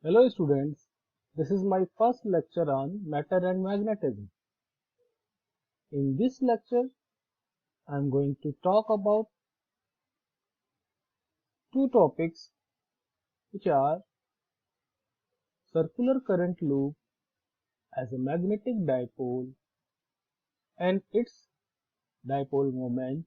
Hello students, this is my first lecture on matter and magnetism. In this lecture, I am going to talk about two topics which are circular current loop as a magnetic dipole and its dipole moment,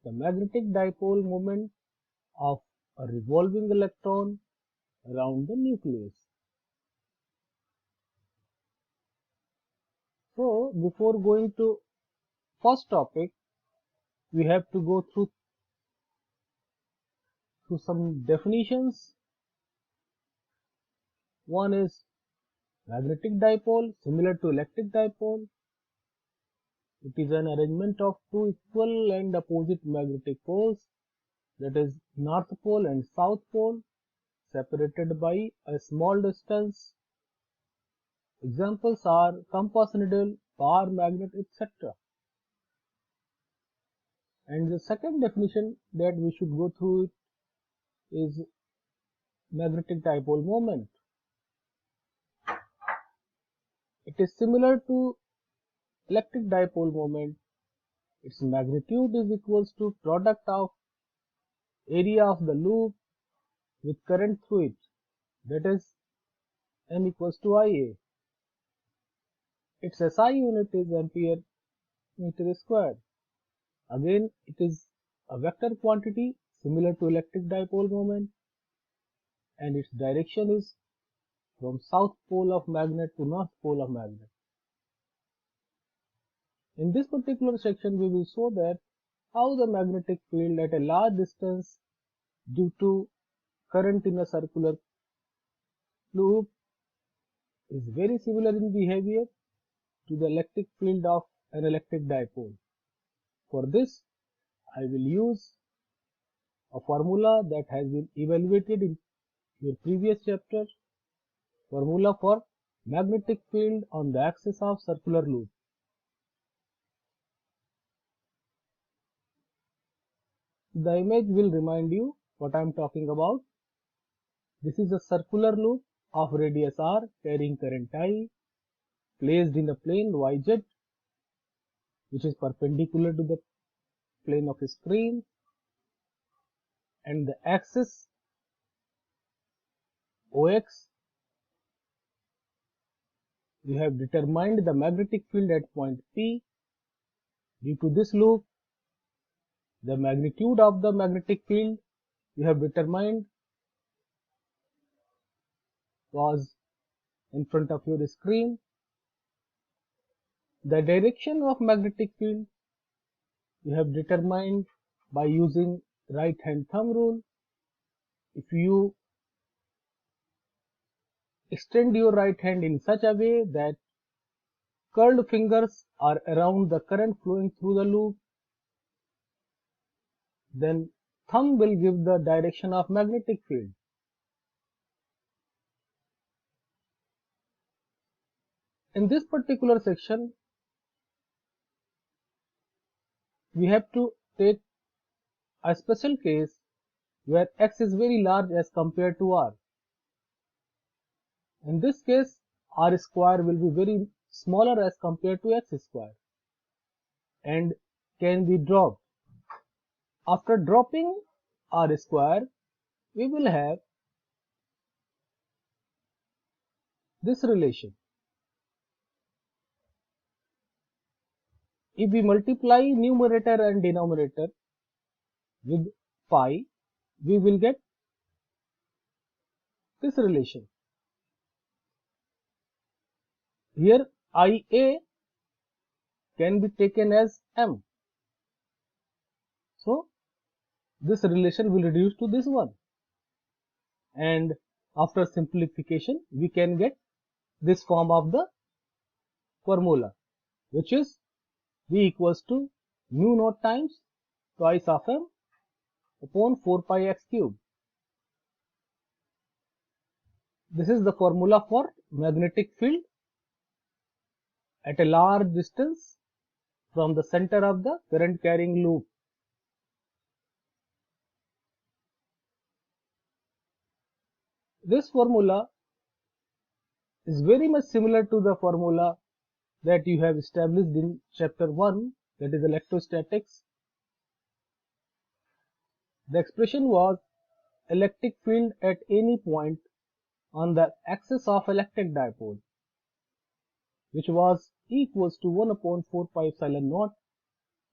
the magnetic dipole moment of a revolving electron around the nucleus. So before going to first topic, we have to go through some definitions. One is magnetic dipole, similar to electric dipole. It is an arrangement of two equal and opposite magnetic poles, that is north pole and south pole, separated by a small distance. Examples are compass needle, bar magnet, etc. And the second definition that we should go through is magnetic dipole moment. It is similar to electric dipole moment. Its magnitude is equals to product of area of the loop with current through it, that is M equals to IA. Its SI unit is ampere meter square. Again, it is a vector quantity similar to electric dipole moment, and its direction is from south pole of magnet to north pole of magnet. In this particular section, we will show that how the magnetic field at a large distance due to current in a circular loop is very similar in behavior to the electric field of an electric dipole. For this, I will use a formula that has been evaluated in your previous chapter, formula for magnetic field on the axis of circular loop. The image will remind you what I am talking about. This is a circular loop of radius r carrying current I, placed in a plane yz, which is perpendicular to the plane of a screen, and the axis OX. We have determined the magnetic field at point P. Due to this loop, the magnitude of the magnetic field we have determined was in front of your screen. The direction of magnetic field we have determined by using right hand thumb rule. If you extend your right hand in such a way that curled fingers are around the current flowing through the loop, then thumb will give the direction of magnetic field. In this particular section, we have to take a special case where x is very large as compared to r. In this case, r square will be very smaller as compared to x square and can be dropped. After dropping r square, we will have this relation. If we multiply numerator and denominator with pi, we will get this relation. Here IA can be taken as M. So this relation will reduce to this one, and after simplification we can get this form of the formula, which is V equals to mu naught times twice of M upon 4 pi x cube. This is the formula for magnetic field at a large distance from the center of the current carrying loop. This formula is very much similar to the formula that you have established in chapter 1, that is electrostatics. The expression was electric field at any point on the axis of electric dipole, which was E equals to 1 upon 4 pi epsilon naught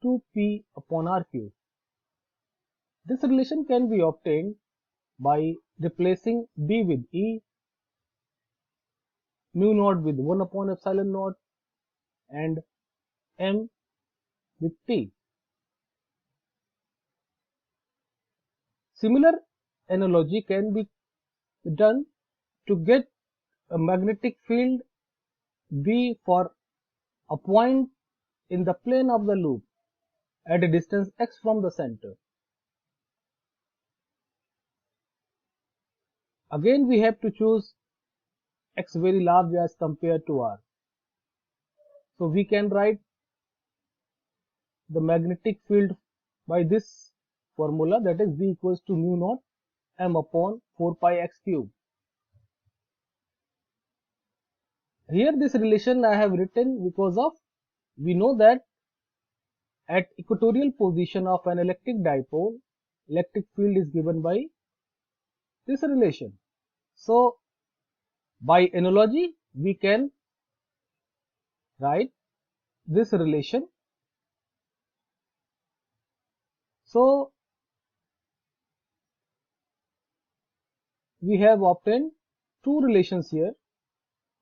2p upon r cube. This relation can be obtained by replacing B with E, mu naught with 1 upon epsilon naught, and M with T. Similar analogy can be done to get a magnetic field B for a point in the plane of the loop at a distance x from the center. Again, we have to choose x very large as compared to r. So we can write the magnetic field by this formula, that is B equals to mu naught M upon 4 pi x cube. Here this relation I have written because of we know that at equatorial position of an electric dipole, electric field is given by this relation. So by analogy we can write this relation. So we have obtained two relations here: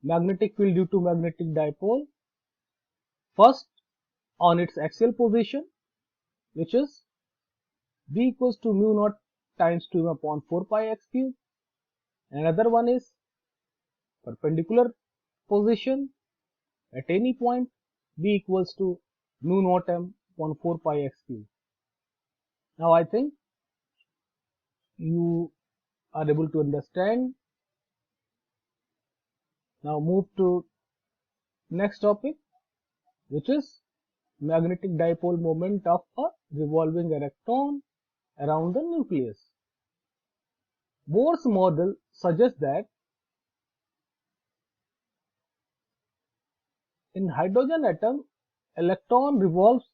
magnetic field due to magnetic dipole, first on its axial position, which is B equals to mu naught times 2m upon 4 pi x cube. Another one is perpendicular position at any point, B equals to mu naught m upon 4 pi x cube. Now I think you are able to understand. Now move to next topic, which is magnetic dipole moment of a revolving electron around the nucleus. Bohr's model suggests that in hydrogen atom, electron revolves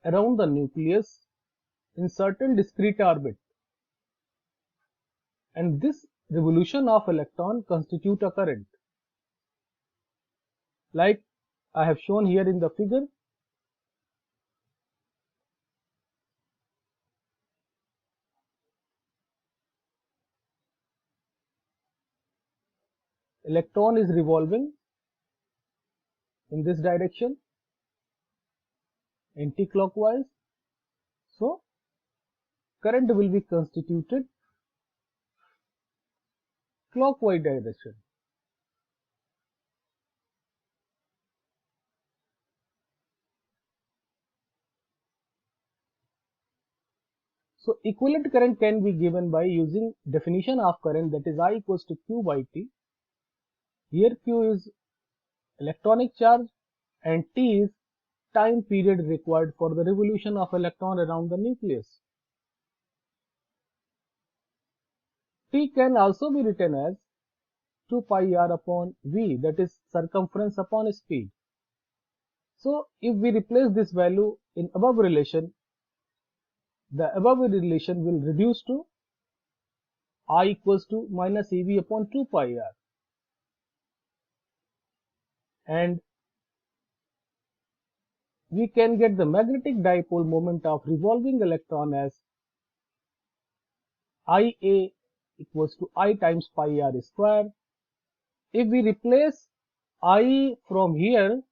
around the nucleus in certain discrete orbit, and this revolution of electron constitute a current, like I have shown here in the figure. Electron is revolving in this direction, anti-clockwise, so current will be constituted clockwise direction. So equivalent current can be given by using definition of current, that is I equals to Q by T. Here Q is electronic charge and T is time period required for the revolution of electron around the nucleus. T can also be written as 2 pi r upon V, that is circumference upon speed. So if we replace this value in above relation, the above relation will reduce to I equals to minus EV upon 2 pi r, and we can get the magnetic dipole moment of revolving electron as IA equals to I times pi r square. If we replace I from here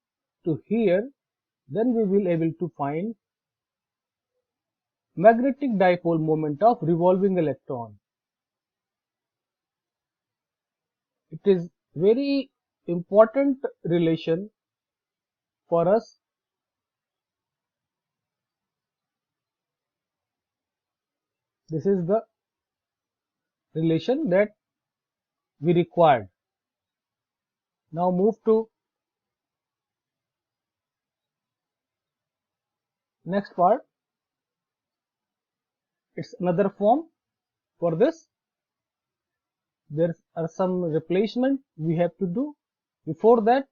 to here, then we will able to find magnetic dipole moment of revolving electron. It is very important relation for us. This is the relation that we required. Now move to next part. It's another form for this. there are some replacement we have to do. Before that,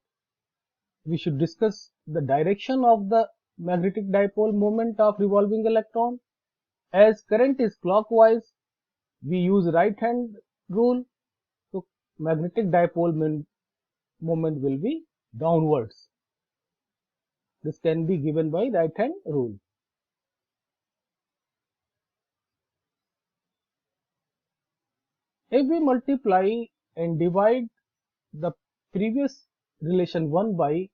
we should discuss the direction of the magnetic dipole moment of revolving electron. As current is clockwise, we use right hand rule, so magnetic dipole moment will be downwards. This can be given by right hand rule. If we multiply and divide the previous relation 1 by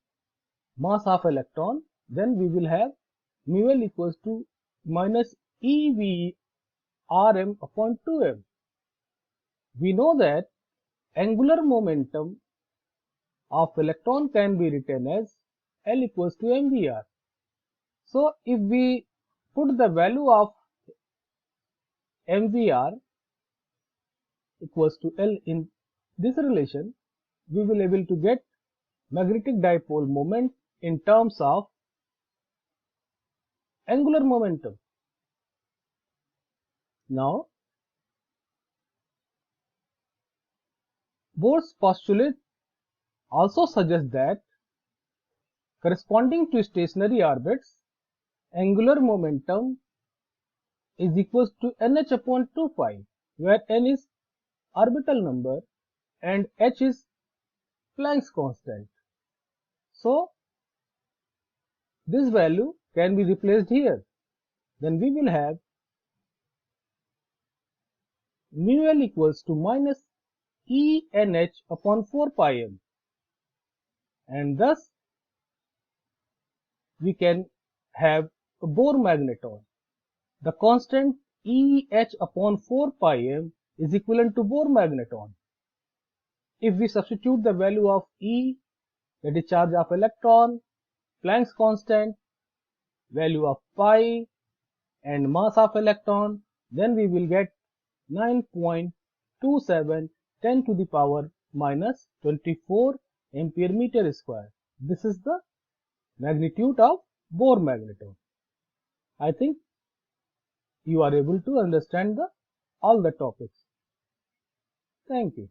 mass of electron, then we will have mu L equals to minus EV Rm upon 2m. We know that angular momentum of electron can be written as L equals to mvr. So if we put the value of mvr equals to L in this relation, we will able to get magnetic dipole moment in terms of angular momentum. Now, Bohr's postulate also suggests that corresponding to stationary orbits, angular momentum is equals to nh upon 2 pi, where n is orbital number and h is Planck's constant. So, this value can be replaced here. Then we will have mu L equals to minus ENH upon 4 pi m, and thus we can have a Bohr magneton. The constant EH upon 4 pi m is equivalent to Bohr magneton. If we substitute the value of E, that is charge of electron, Planck's constant, value of pi and mass of electron, then we will get 9.27 10 to the power minus 24 ampere meter square. This is the magnitude of Bohr magneton. I think you are able to understand all the topics. Thank you.